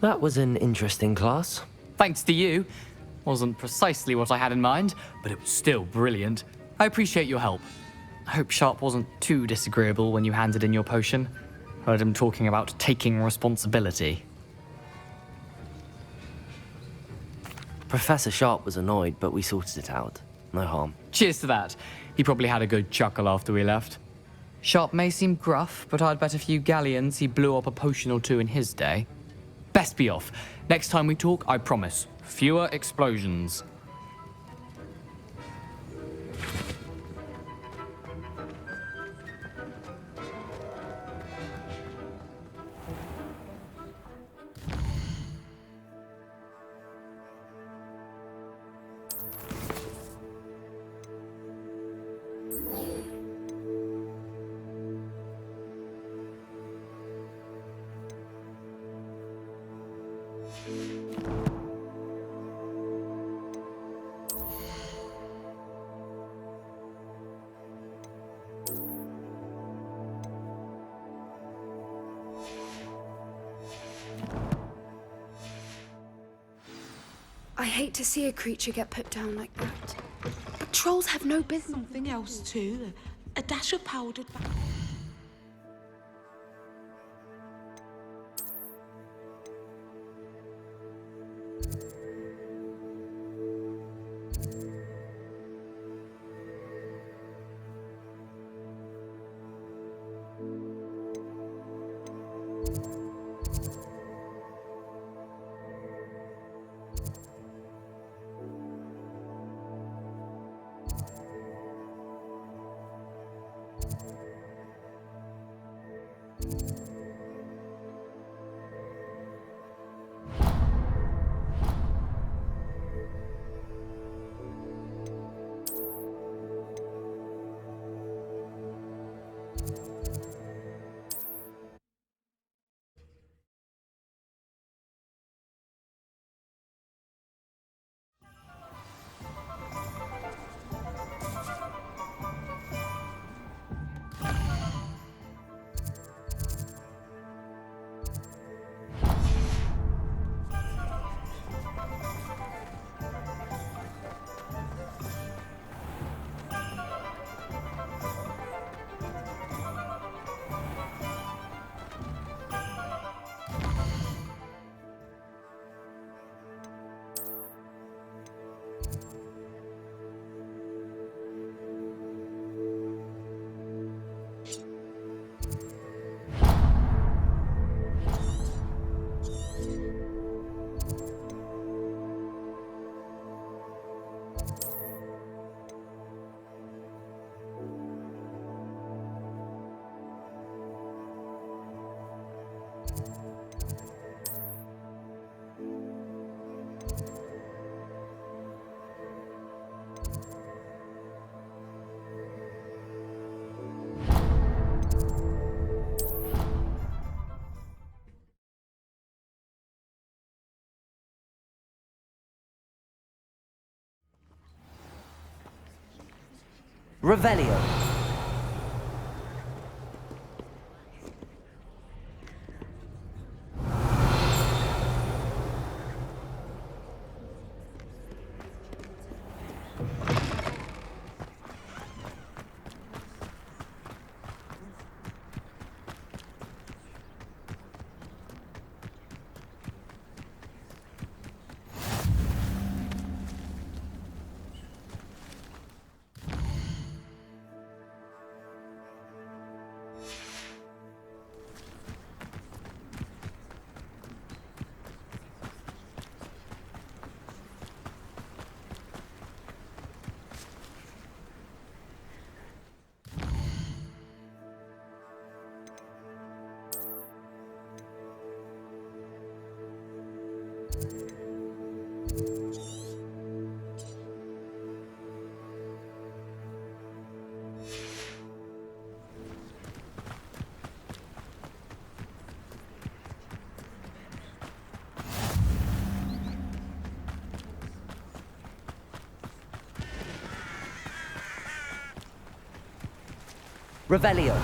That was an interesting class. Thanks to you. Wasn't precisely what I had in mind, but it was still brilliant. I appreciate your help. I hope Sharp wasn't too disagreeable when you handed in your potion. Heard him talking about taking responsibility. Professor Sharp was annoyed, but we sorted it out. No harm. Cheers to that. He probably had a good chuckle after we left. Sharp may seem gruff, but I'd bet a few galleons he blew up a potion or two in his day. Best be off. Next time we talk, I promise, fewer explosions. I hate to see a creature get put down like that. But trolls have no business. Something else too. A dash of powdered. Revelio. Revelio.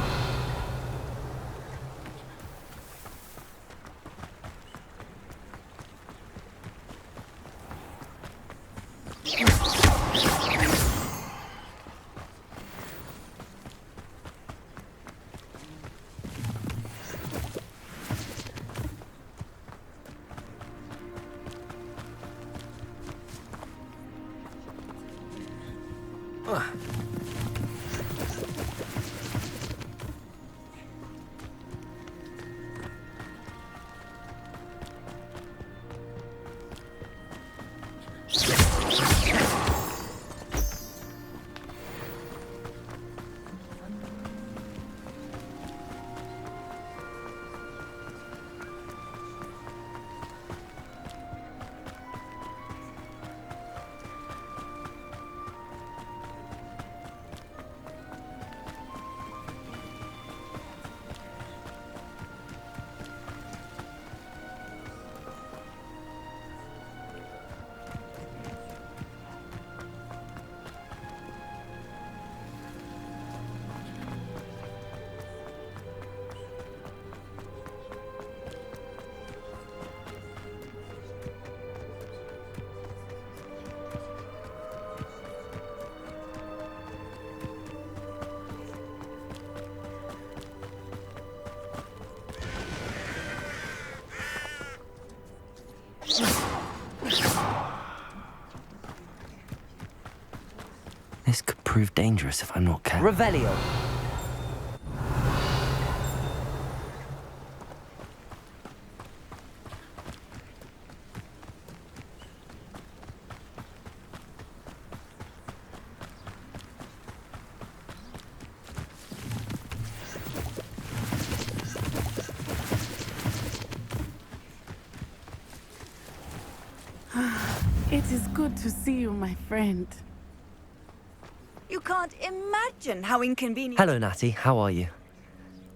This could prove dangerous if I'm not careful. Revelio. It is good to see you, my friend. You can't imagine how inconvenient... Hello, Natty. How are you?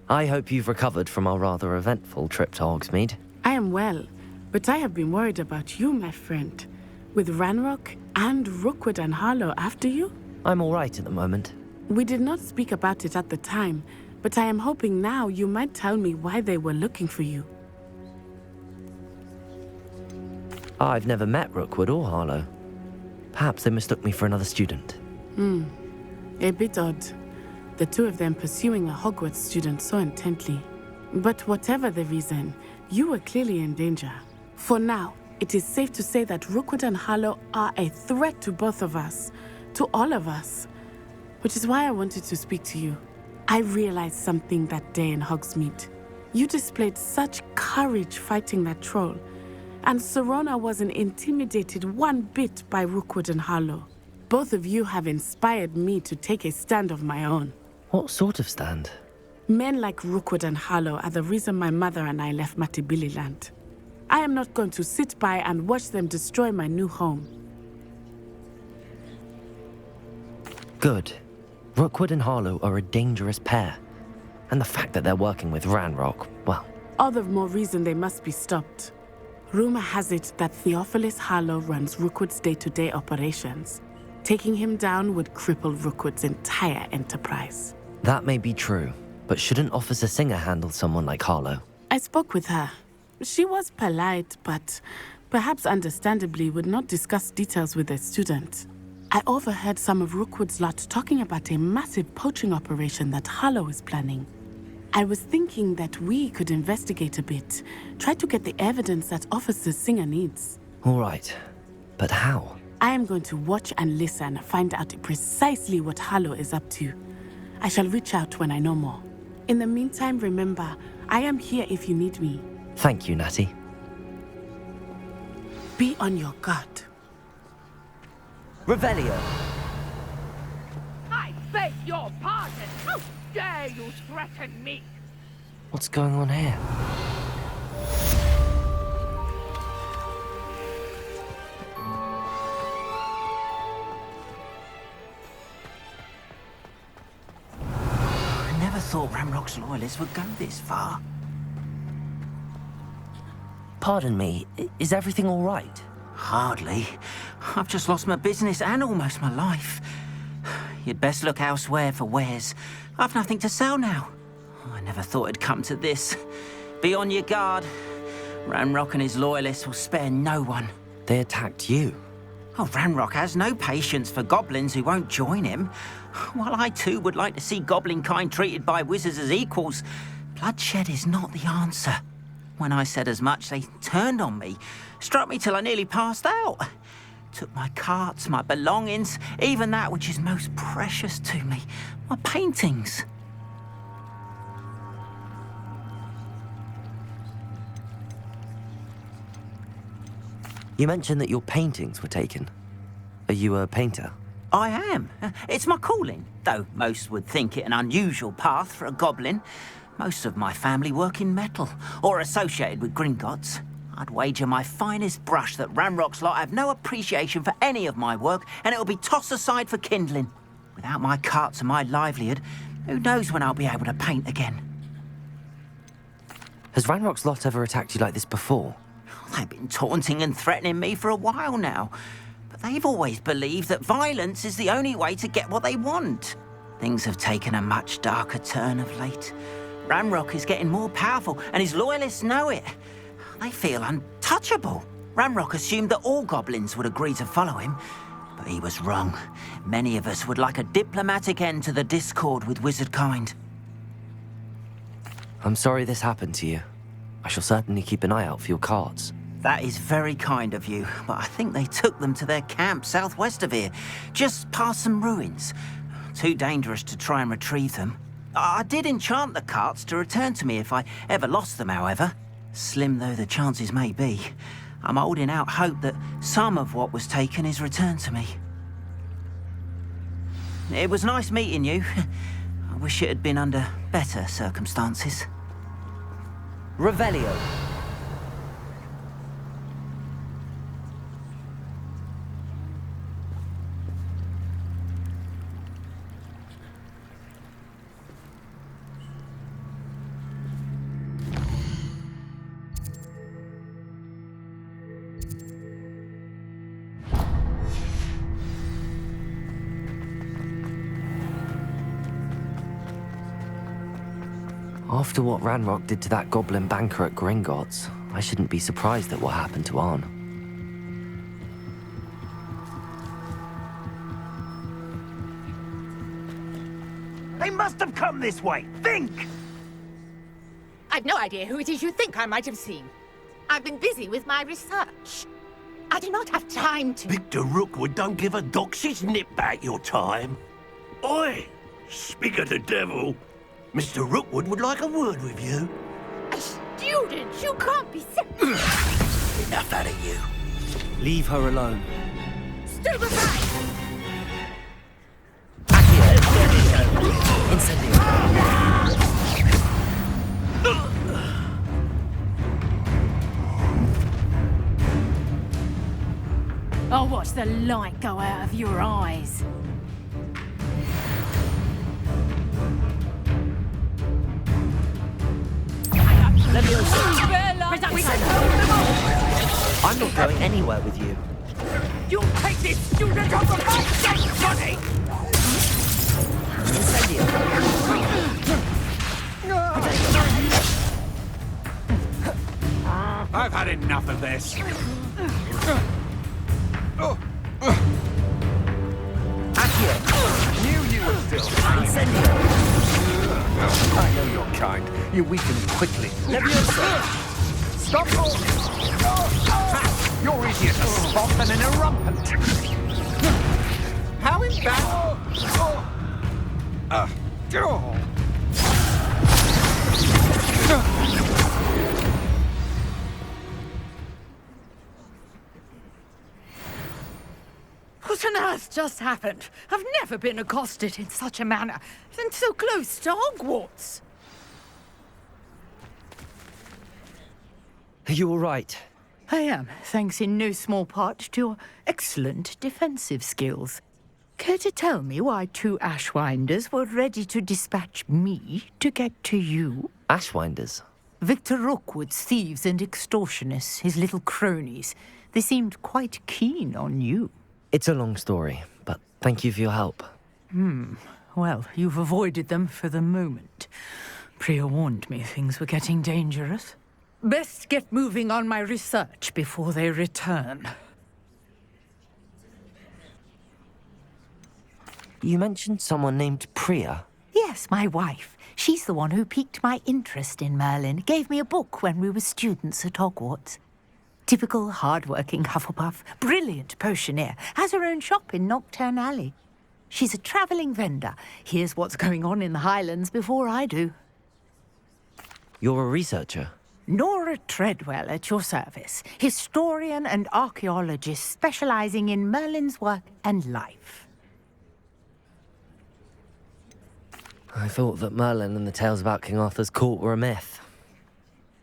I hope you've recovered from our rather eventful trip to Hogsmeade. I am well, but I have been worried about you, my friend. With Ranrock and Rookwood and Harlow after you? I'm all right at the moment. We did not speak about it at the time, but I am hoping now you might tell me why they were looking for you. I've never met Rookwood or Harlow. Perhaps they mistook me for another student. A bit odd. The two of them pursuing a Hogwarts student so intently. But whatever the reason, you were clearly in danger. For now, it is safe to say that Rookwood and Harlow are a threat to both of us. To all of us. Which is why I wanted to speak to you. I realized something that day in Hogsmeade. You displayed such courage fighting that troll. And Serona wasn't intimidated one bit by Rookwood and Harlow. Both of you have inspired me to take a stand of my own. What sort of stand? Men like Rookwood and Harlow are the reason my mother and I left Mattibilliland. I am not going to sit by and watch them destroy my new home. Good. Rookwood and Harlow are a dangerous pair. And the fact that they're working with Ranrock, well... All the more reason they must be stopped. Rumor has it that Theophilus Harlow runs Rookwood's day-to-day operations. Taking him down would cripple Rookwood's entire enterprise. That may be true, but shouldn't Officer Singer handle someone like Harlow? I spoke with her. She was polite, but perhaps understandably would not discuss details with a student. I overheard some of Rookwood's lot talking about a massive poaching operation that Harlow is planning. I was thinking that we could investigate a bit, try to get the evidence that Officer Singer needs. All right, but how? I am going to watch and listen, find out precisely what Harlow is up to. I shall reach out when I know more. In the meantime, remember, I am here if you need me. Thank you, Natty. Be on your guard. Revelio. I beg your pardon! How dare you threaten me? What's going on here? I never thought Ranrock's loyalists would go this far. Pardon me, is everything all right? Hardly. I've just lost my business and almost my life. You'd best look elsewhere for wares. I've nothing to sell now. I never thought it'd come to this. Be on your guard. Ranrock and his loyalists will spare no one. They attacked you. Oh, Ranrock has no patience for goblins who won't join him. While I too would like to see goblin kind treated by wizards as equals, bloodshed is not the answer. When I said as much, they turned on me, struck me till I nearly passed out. Took my carts, my belongings, even that which is most precious to me, my paintings. You mentioned that your paintings were taken. Are you a painter? I am. It's my calling, though most would think it an unusual path for a goblin. Most of my family work in metal, or associated with Gringotts. I'd wager my finest brush that Ranrock's lot have no appreciation for any of my work, and it'll be tossed aside for kindling. Without my carts and my livelihood, who knows when I'll be able to paint again? Has Ranrock's lot ever attacked you like this before? They've been taunting and threatening me for a while now, but they've always believed that violence is the only way to get what they want. Things have taken a much darker turn of late. Ranrock is getting more powerful, and his loyalists know it. They feel untouchable. Ranrock assumed that all goblins would agree to follow him, but he was wrong. Many of us would like a diplomatic end to the discord with wizard kind. I'm sorry this happened to you. I shall certainly keep an eye out for your carts. That is very kind of you, but I think they took them to their camp southwest of here, just past some ruins. Too dangerous to try and retrieve them. I did enchant the carts to return to me if I ever lost them, however. Slim though the chances may be, I'm holding out hope that some of what was taken is returned to me. It was nice meeting you. I wish it had been under better circumstances. Revelio. After what Ranrock did to that goblin banker at Gringotts, I shouldn't be surprised at what happened to Arn. They must have come this way. Think! I've no idea who it is you think I might have seen. I've been busy with my research. I do not have time to... Victor Rookwood don't give a doxy's nip back your time. Oi! Speak of the devil. Mr. Rookwood would like a word with you. A student? You can't be Enough out of you. Leave her alone. Stand aside! Incendio. I'll watch the light go out of your eyes. I'm not going anywhere with you. You'll take this student off of my dead body! Incendio. I've had enough of this. Accio. Knew you were still Incendio. I know your kind. You weaken quickly. Leviosa. Stop moving! You're easier to spot than an irrumpent. How embarrassing! What on earth just happened? I've never been accosted in such a manner, and so close to Hogwarts. Are you all right? I am, thanks in no small part to your excellent defensive skills. Care to tell me why two Ashwinders were ready to dispatch me to get to you? Ashwinders? Victor Rookwood's thieves and extortionists, his little cronies. They seemed quite keen on you. It's a long story, but thank you for your help. Well, you've avoided them for the moment. Priya warned me things were getting dangerous. Best get moving on my research before they return. You mentioned someone named Priya. Yes, my wife. She's the one who piqued my interest in Merlin. Gave me a book when we were students at Hogwarts. Typical hard-working Hufflepuff, brilliant potioneer, has her own shop in Nocturne Alley. She's a travelling vendor. Hears what's going on in the Highlands before I do. You're a researcher? Nora Treadwell at your service, historian and archaeologist specialising in Merlin's work and life. I thought that Merlin and the tales about King Arthur's court were a myth.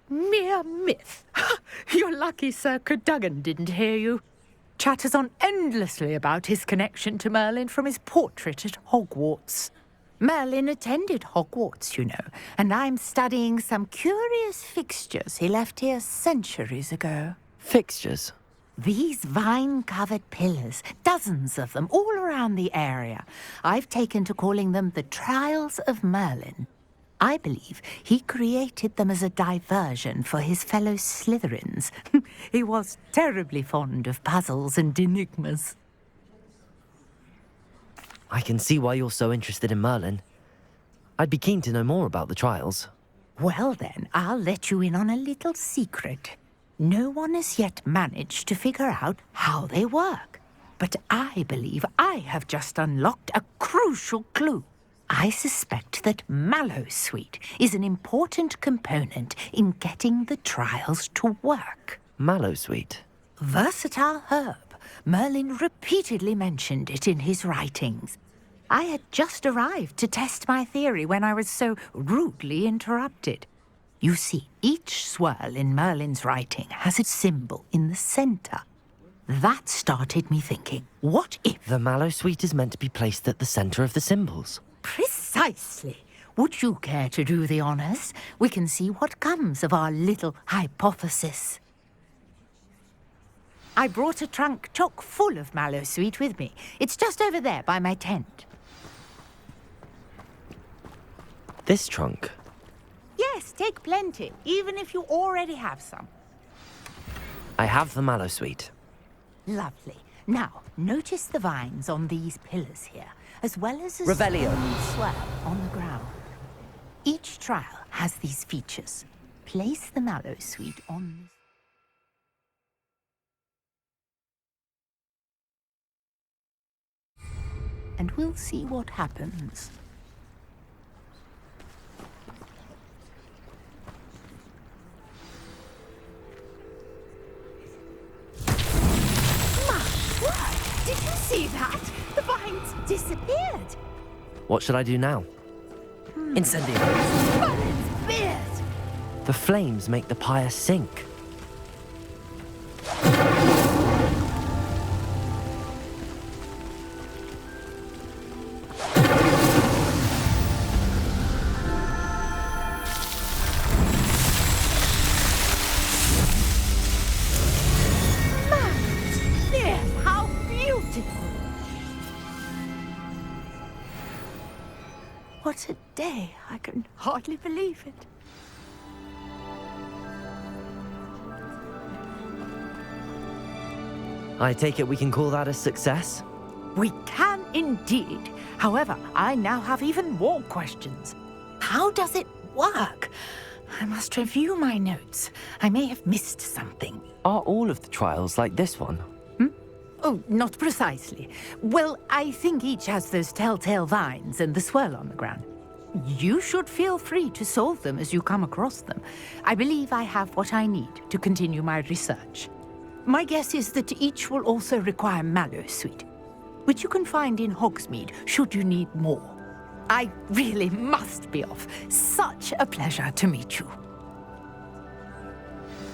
Mere myth. You're lucky Sir Cadogan didn't hear you. Chatters on endlessly about his connection to Merlin from his portrait at Hogwarts. Merlin attended Hogwarts, you know, and I'm studying some curious fixtures he left here centuries ago. Fixtures? These vine-covered pillars, dozens of them, all around the area. I've taken to calling them the Trials of Merlin. I believe he created them as a diversion for his fellow Slytherins. He was terribly fond of puzzles and enigmas. I can see why you're so interested in Merlin. I'd be keen to know more about the trials. Well then, I'll let you in on a little secret. No one has yet managed to figure out how they work. But I believe I have just unlocked a crucial clue. I suspect that Mallowsweet is an important component in getting the trials to work. Mallowsweet? Versatile herb. Merlin repeatedly mentioned it in his writings. I had just arrived to test my theory when I was so rudely interrupted. You see, each swirl in Merlin's writing has a symbol in the centre. That started me thinking, what if... The Mallowsweet is meant to be placed at the centre of the symbols. Precisely. Would you care to do the honours? We can see what comes of our little hypothesis. I brought a trunk chock full of Mallowsweet with me. It's just over there by my tent. This trunk? Yes, take plenty, even if you already have some. I have the Mallowsweet. Lovely. Now, notice the vines on these pillars here, as well as a Revelio. swirl on the ground. Each trial has these features. Place the Mallowsweet on this. And we'll see what happens. Did you see that? The vines disappeared. What should I do now? Incendio. Merlin's beard! The flames make the pyre sink. What a day. I can hardly believe it. I take it we can call that a success? We can indeed. However, I now have even more questions. How does it work? I must review my notes. I may have missed something. Are all of the trials like this one? Oh, not precisely. Well, I think each has those telltale vines and the swirl on the ground. You should feel free to solve them as you come across them. I believe I have what I need to continue my research. My guess is that each will also require Mallowsweet, which you can find in Hogsmeade should you need more. I really must be off. Such a pleasure to meet you.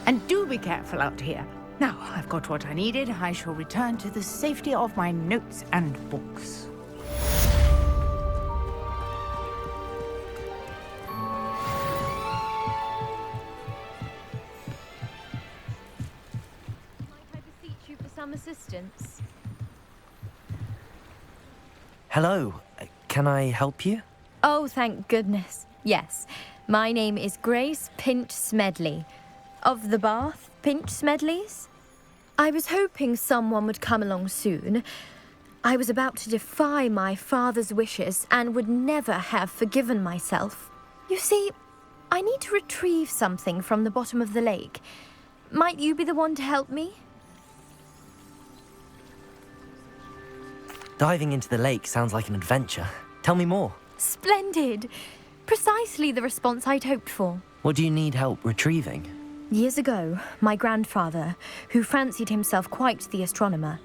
And do be careful out here. Now, I've got what I needed. I shall return to the safety of my notes and books. Might I beseech you for some assistance? Hello. Can I help you? Oh, thank goodness. Yes. My name is Grace Pinch Smedley. Of the Bath Pinch Smedleys? I was hoping someone would come along soon. I was about to defy my father's wishes and would never have forgiven myself. You see, I need to retrieve something from the bottom of the lake. Might you be the one to help me? Diving into the lake sounds like an adventure. Tell me more. Splendid! Precisely the response I'd hoped for. What do you need help retrieving? Years ago, my grandfather, who fancied himself quite the astronomer,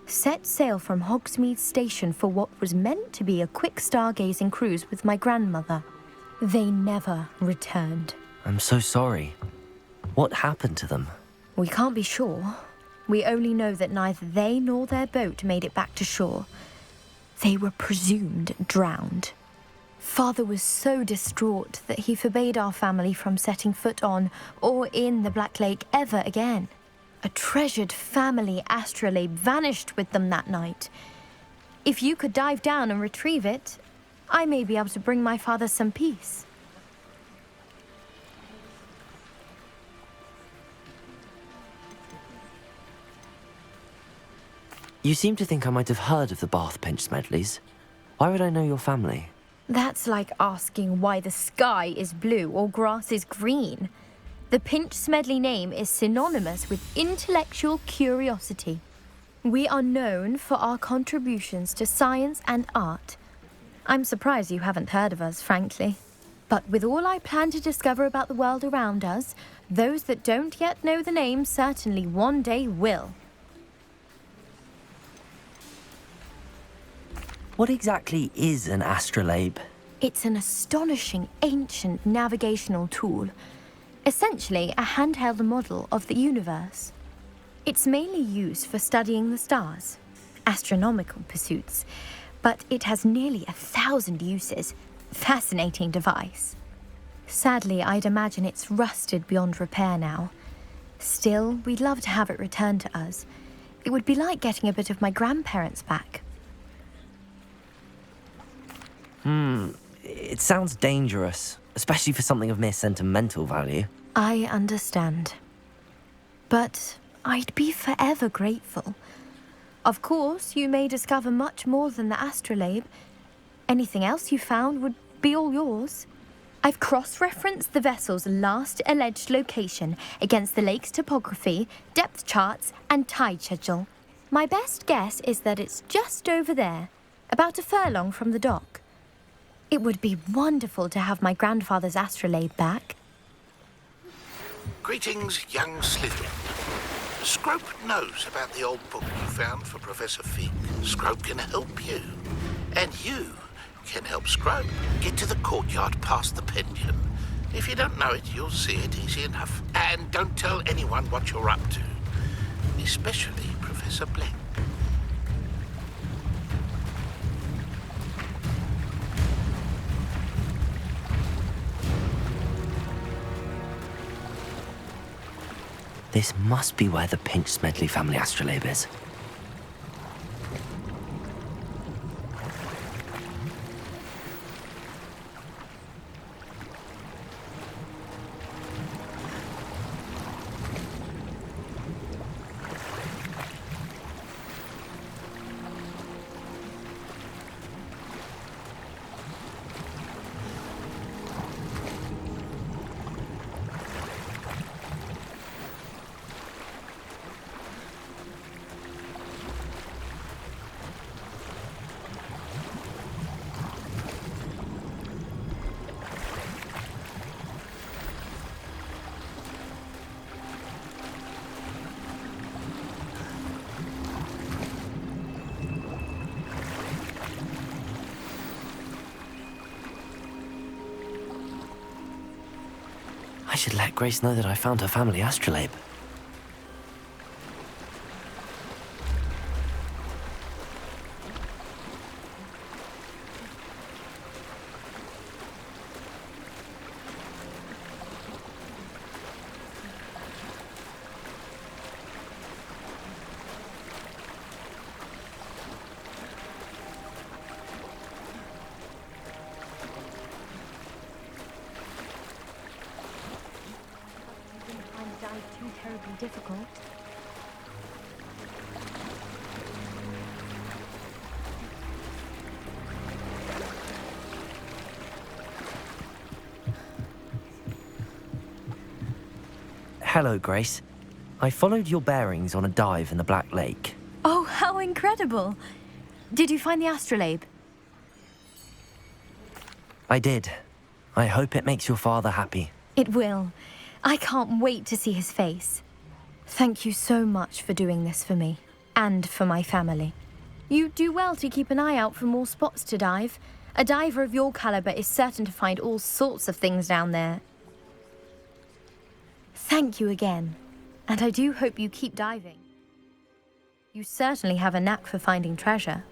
set sail from Hogsmeade Station for what was meant to be a quick stargazing cruise with my grandmother. They never returned. I'm so sorry. What happened to them? We can't be sure. We only know that neither they nor their boat made it back to shore. They were presumed drowned. Father was so distraught that he forbade our family from setting foot on or in the Black Lake ever again. A treasured family astrolabe vanished with them that night. If you could dive down and retrieve it, I may be able to bring my father some peace. You seem to think I might have heard of the Bath Pinch Smedleys. Why would I know your family? That's like asking why the sky is blue or grass is green. The Pinch Smedley name is synonymous with intellectual curiosity. We are known for our contributions to science and art. I'm surprised you haven't heard of us, frankly. But with all I plan to discover about the world around us, those that don't yet know the name certainly one day will. What exactly is an astrolabe? It's an astonishing ancient navigational tool. Essentially, a handheld model of the universe. It's mainly used for studying the stars, astronomical pursuits, but it has nearly 1,000 uses. Fascinating device. Sadly, I'd imagine it's rusted beyond repair now. Still, we'd love to have it returned to us. It would be like getting a bit of my grandparents back. It sounds dangerous, especially for something of mere sentimental value. I understand. But I'd be forever grateful. Of course, you may discover much more than the astrolabe. Anything else you found would be all yours. I've cross-referenced the vessel's last alleged location against the lake's topography, depth charts, and tide schedule. My best guess is that it's just over there, about a furlong from the dock. It would be wonderful to have my grandfather's astrolabe back. Greetings, young Slytherin. Scrope knows about the old book you found for Professor Fig. Scrope can help you. And you can help Scrope get to the courtyard past the pendulum. If you don't know it, you'll see it easy enough. And don't tell anyone what you're up to. Especially Professor Black. This must be where the Pinch Smedley family astrolabe is. I should let Grace know that I found her family astrolabe. Difficult. Hello, Grace. I followed your bearings on a dive in the Black Lake. Oh, how incredible! Did you find the astrolabe? I did. I hope it makes your father happy. It will. I can't wait to see his face. Thank you so much for doing this for me, and for my family. You do well to keep an eye out for more spots to dive. A diver of your caliber is certain to find all sorts of things down there. Thank you again, and I do hope you keep diving. You certainly have a knack for finding treasure.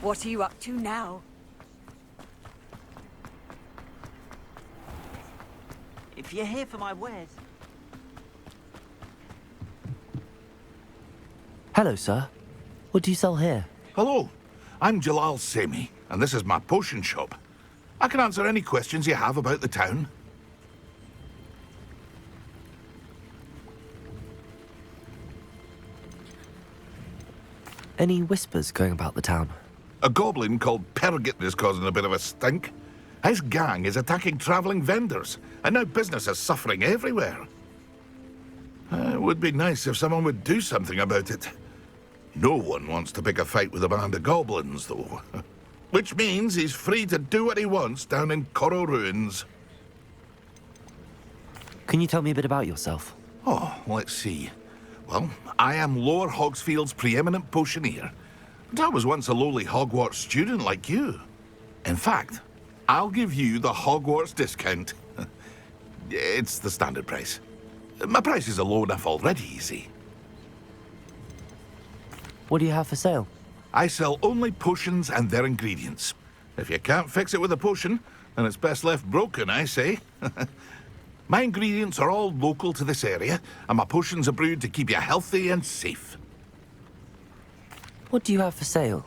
What are you up to now? If you're here for my wares... Hello, sir. What do you sell here? Hello, I'm Jalal Semi, and this is my potion shop. I can answer any questions you have about the town. Any whispers going about the town? A goblin called Pergit is causing a bit of a stink. His gang is attacking travelling vendors, and now business is suffering everywhere. It would be nice if someone would do something about it. No one wants to pick a fight with a band of goblins, though. Which means he's free to do what he wants down in Coral Ruins. Can you tell me a bit about yourself? Oh, let's see. Well, I am Lower Hogsfield's preeminent potioneer. And I was once a lowly Hogwarts student like you. In fact, I'll give you the Hogwarts discount. It's the standard price. My prices are low enough already, you see. What do you have for sale? I sell only potions and their ingredients. If you can't fix it with a potion, then it's best left broken, I say. My ingredients are all local to this area, and my potions are brewed to keep you healthy and safe. What do you have for sale?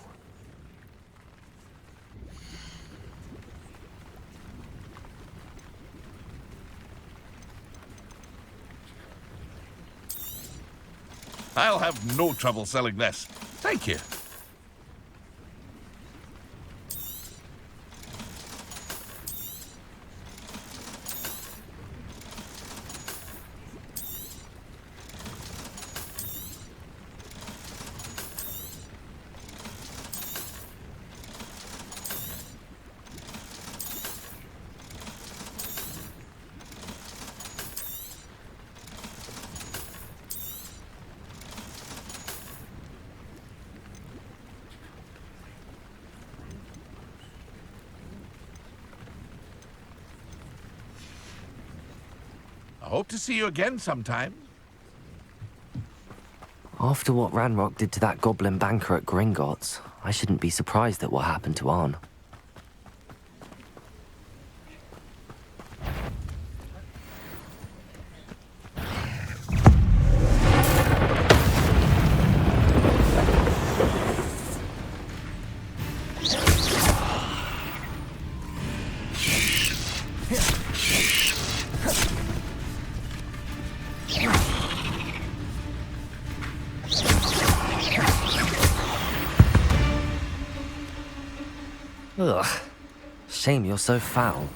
I'll have no trouble selling this. Thank you. I hope to see you again sometime. After what Ranrock did to that goblin banker at Gringotts, I shouldn't be surprised at what happened to Arn. Ugh. Shame you're so foul.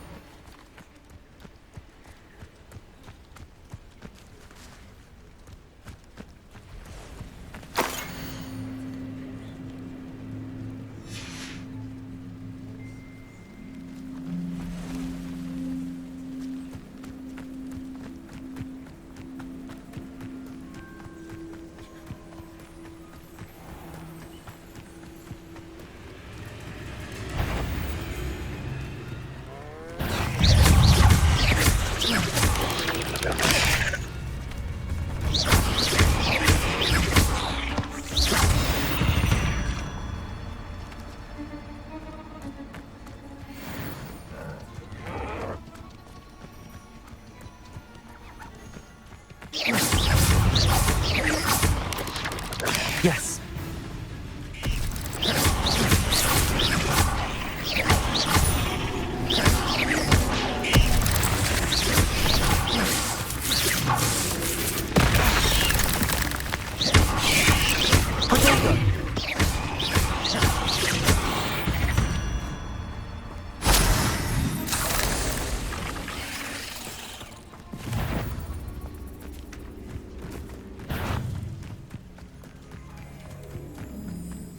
Yes.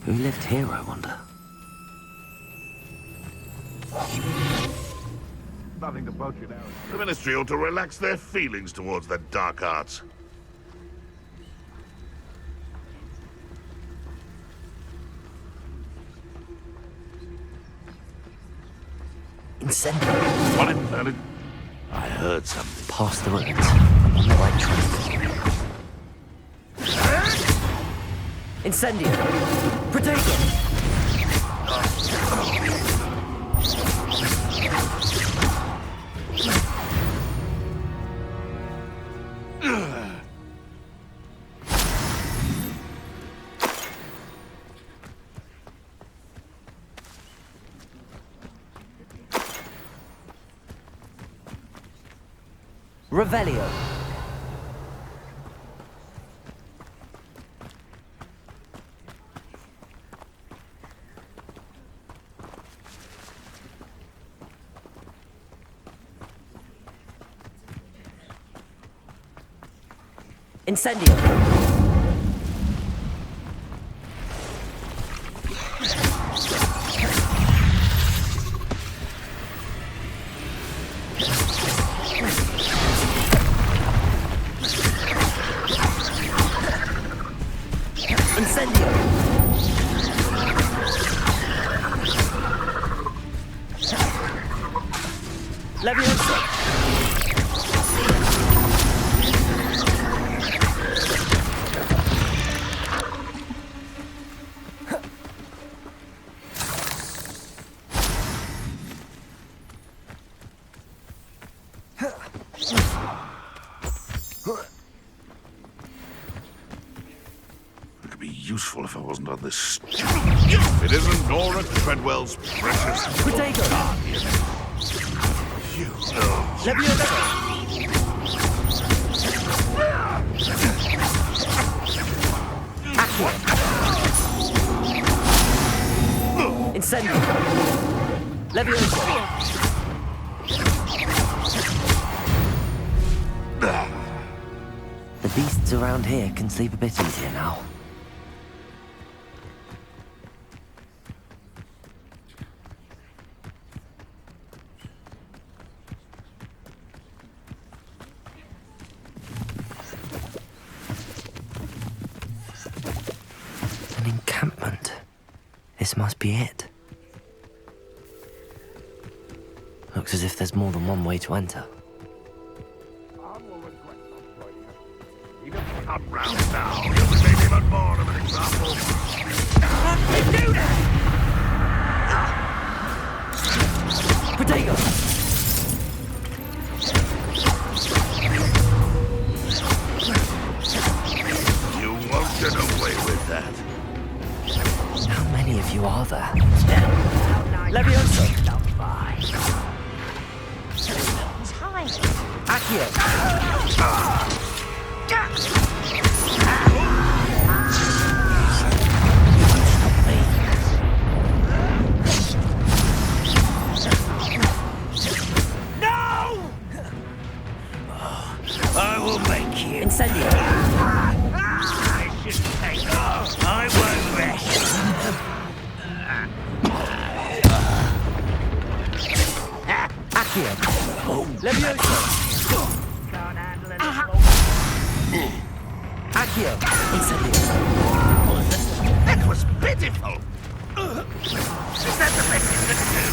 Who lived here, I wonder? Nothing to poach you now. The Ministry ought to relax their feelings towards the dark arts. Incendio. What it, Merlin? I heard something. Pass the ruins. I'm on the right track. Incendio! Protego! Revelio. Incendio. Incendio. Leviosa. It could be useful if I wasn't on this stupid. It isn't Nora Treadwell's precious guardian. You know. Leviosa! The beasts around here can sleep a bit easier now. An encampment. This must be it. Looks as if there's more than one way to enter. Come round now. You can make even more of an example. Do that! Potato! You won't get away with that. How many of you are there? Leviosa! Accio! No! I will make you. Incendio! I should take off. I won't rest. Accio! Leviosa! Accio! Incendio! That was pitiful. Is that the best you can do?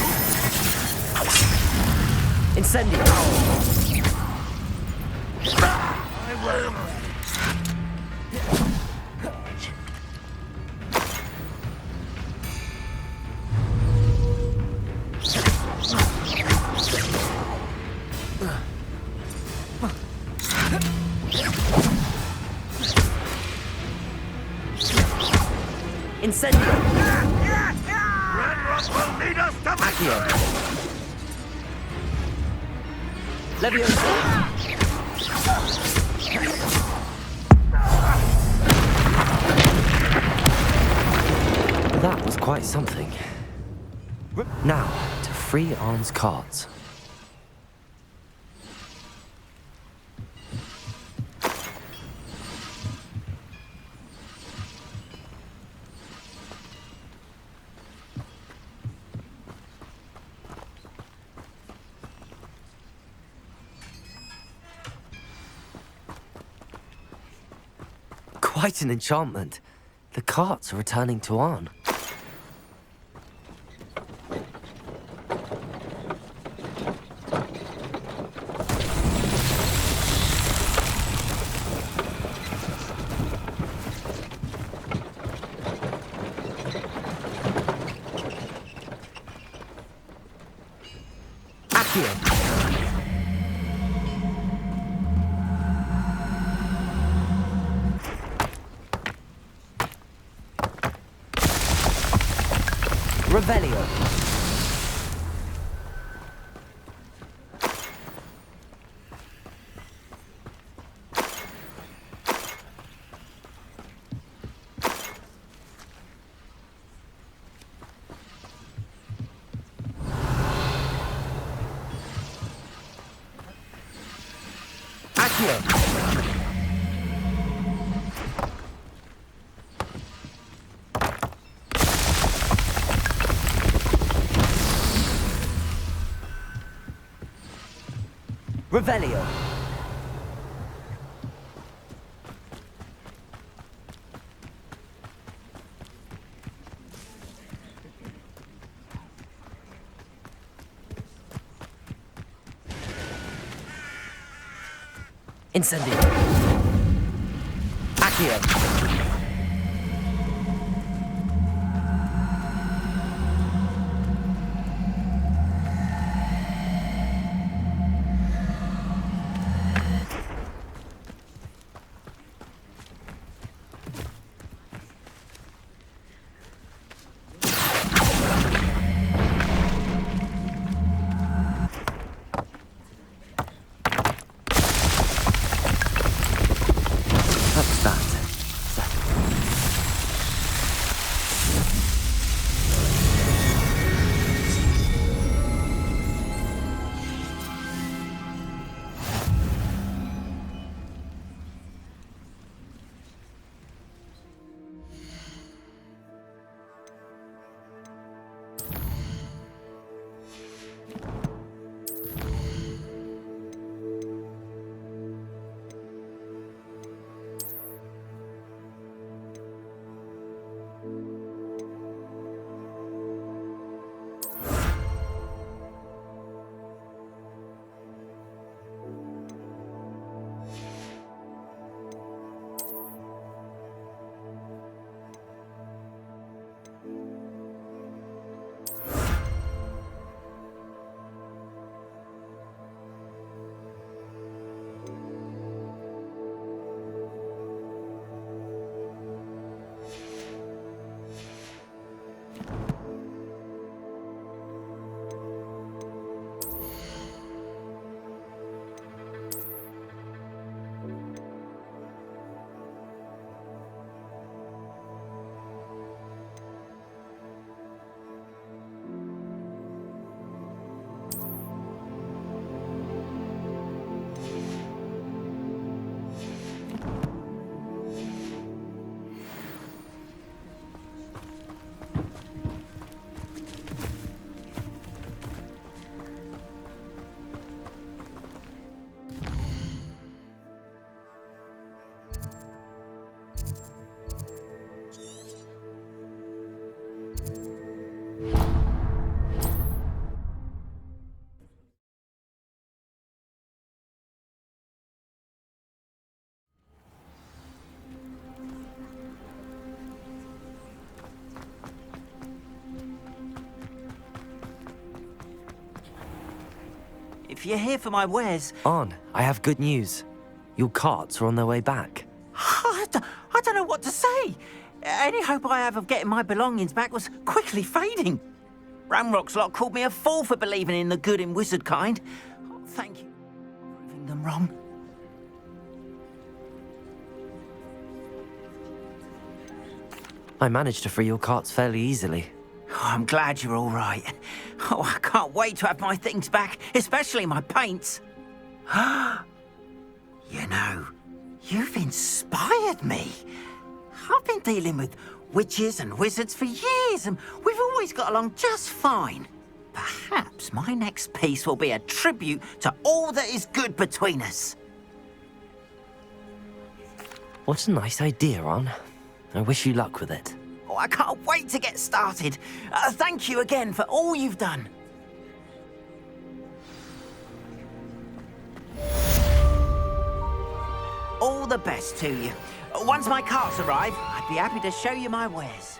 Incendio! I will. Incendio! Ranrock will need us to Accio! Leviosa! That was quite something. Now, to free Arn's cards. Quite an enchantment. The carts are returning to Arn. Accio! Revelio. Accio. Revelio. Incendio. Accio. What's that? Is that if you're here for my wares... On, I have good news. Your carts are on their way back. I don't know what to say. Any hope I have of getting my belongings back was quickly fading. Ramrock's lot called me a fool for believing in the good in wizard kind. Oh, thank you for proving them wrong. I managed to free your carts fairly easily. Oh, I'm glad you're all right. Oh, I can't wait to have my things back, especially my paints. You know, you've inspired me. I've been dealing with witches and wizards for years, and we've always got along just fine. Perhaps my next piece will be a tribute to all that is good between us. What a nice idea, On. I wish you luck with it. Oh, I can't wait to get started. Thank you again for all you've done. All the best to you. Once my carts arrive, I'd be happy to show you my wares.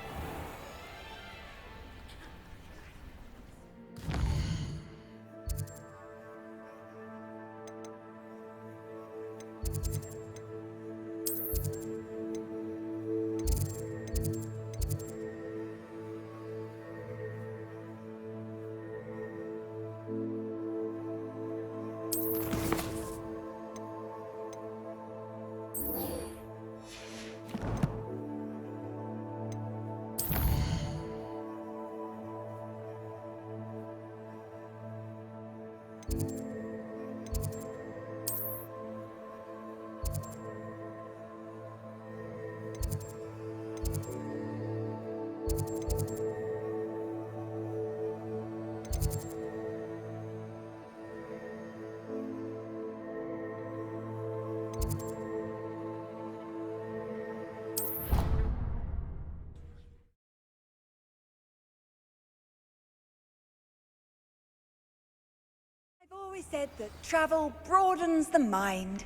I've always said that travel broadens the mind.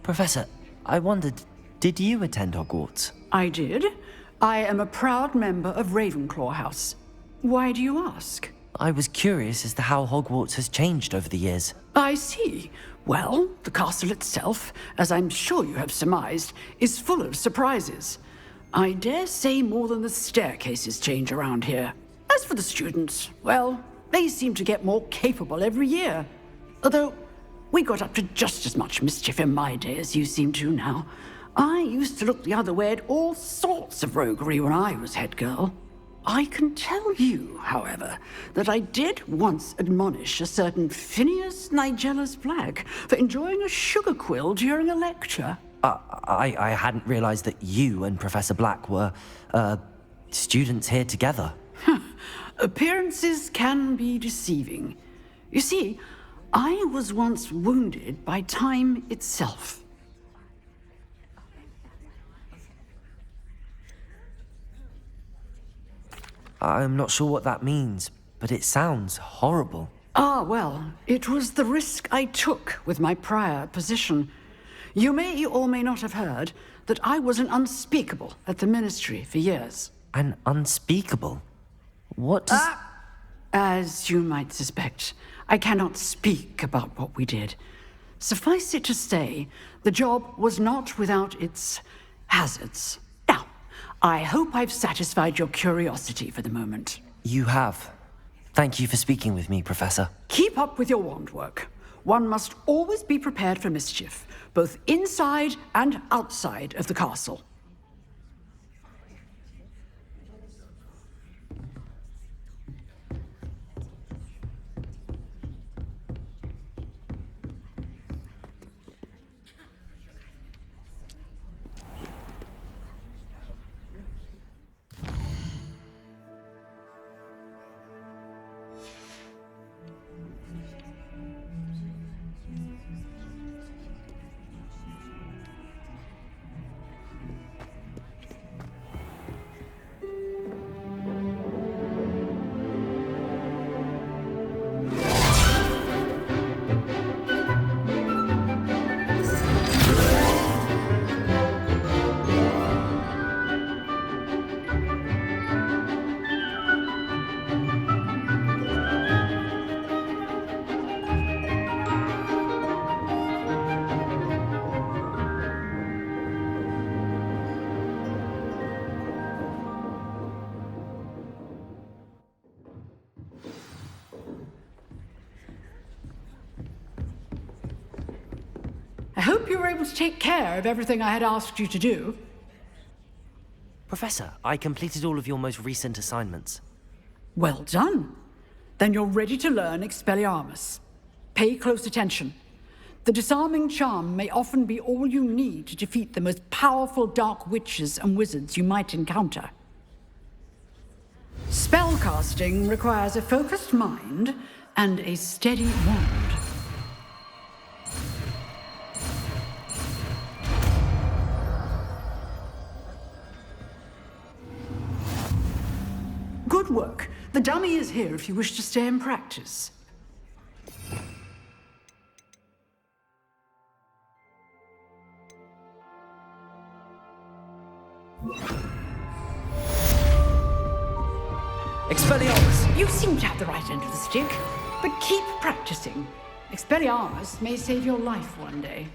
Professor, I wondered, did you attend Hogwarts? I did. I am a proud member of Ravenclaw House. Why do you ask? I was curious as to how Hogwarts has changed over the years. I see. Well, the castle itself, as I'm sure you have surmised, is full of surprises. I dare say more than the staircases change around here. As for the students, well, they seem to get more capable every year. Although, we got up to just as much mischief in my day as you seem to now. I used to look the other way at all sorts of roguery when I was head girl. I can tell you, however, that I did once admonish a certain Phineas Nigellus Black for enjoying a sugar quill during a lecture. I hadn't realized that you and Professor Black were, students here together. Appearances can be deceiving. You see, I was once wounded by time itself. I'm not sure what that means, but it sounds horrible. Ah, well, it was the risk I took with my prior position. You may or may not have heard that I was an unspeakable at the Ministry for years. An unspeakable? What does... As you might suspect, I cannot speak about what we did. Suffice it to say, the job was not without its hazards. Now, I hope I've satisfied your curiosity for the moment. You have. Thank you for speaking with me, Professor. Keep up with your wand work. One must always be prepared for mischief, both inside and outside of the castle. hope you were able to take care of everything I had asked you to do. Professor, I completed all of your most recent assignments. Well done. Then you're ready to learn Expelliarmus. Pay close attention. The Disarming Charm may often be all you need to defeat the most powerful dark witches and wizards you might encounter. Spellcasting requires a focused mind and a steady wand. Good work. The dummy is here if you wish to stay and practice. Expelliarmus! You seem to have the right end of the stick, but keep practicing. Expelliarmus may save your life one day.